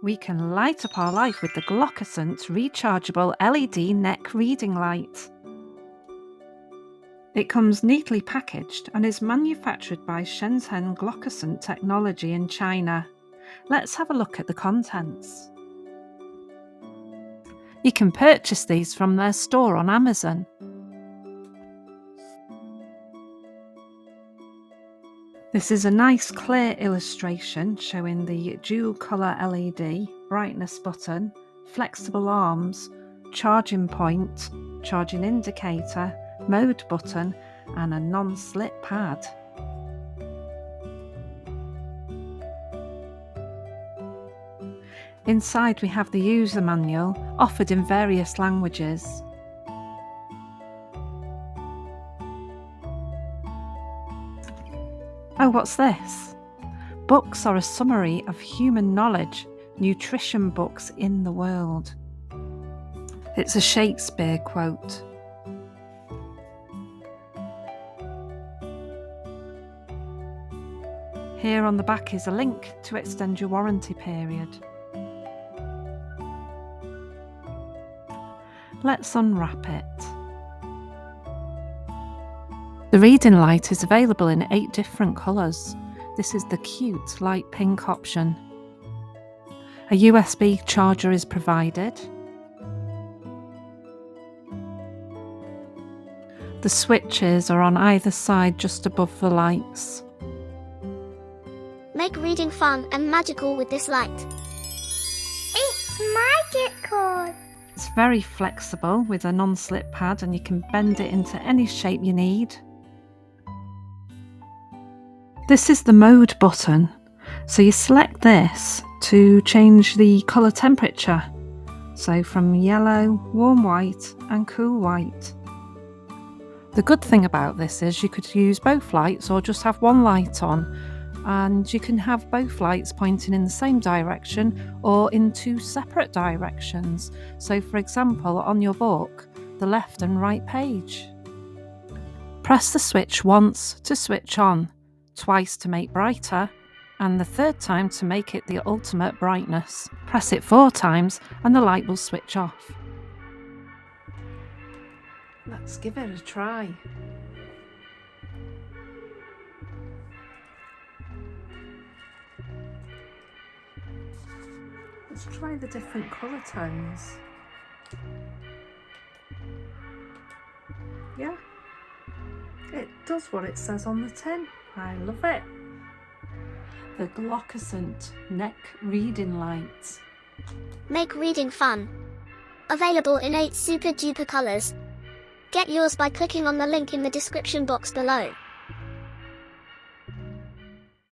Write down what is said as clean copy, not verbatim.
We can light up our life with the Glocusent rechargeable LED neck reading light. It comes neatly packaged and is manufactured by Shenzhen Glocusent Technology in China. Let's have a look at the contents. You can purchase these from their store on Amazon. This is a nice clear illustration showing the dual colour LED, brightness button, flexible arms, charging point, charging indicator, mode button and a non-slip pad. Inside we have the user manual, offered in various languages. Oh, what's this? Books are a summary of human knowledge, nutrition books in the world. It's a Shakespeare quote. Here on the back is a link to extend your warranty period. Let's unwrap it. The reading light is available in 8 different colours. This is the cute light pink option. A USB charger is provided. The switches are on either side just above the lights. Make reading fun and magical with this light. It's magical! It's very flexible with a non-slip pad and you can bend it into any shape you need. This is the mode button, so you select this to change the colour temperature, so from yellow, warm white and cool white. The good thing about this is you could use both lights or just have one light on, and you can have both lights pointing in the same direction or in 2 separate directions, so for example on your book, the left and right page. Press the switch once to switch on, twice to make brighter, and the 3rd time to make it the ultimate brightness. Press it 4 times and the light will switch off. Let's give it a try. Let's try the different colour tones. Yeah, it does what it says on the tin. I love it. The Glocusent neck reading light. Make reading fun. Available in 8 super duper colours. Get yours by clicking on the link in the description box below.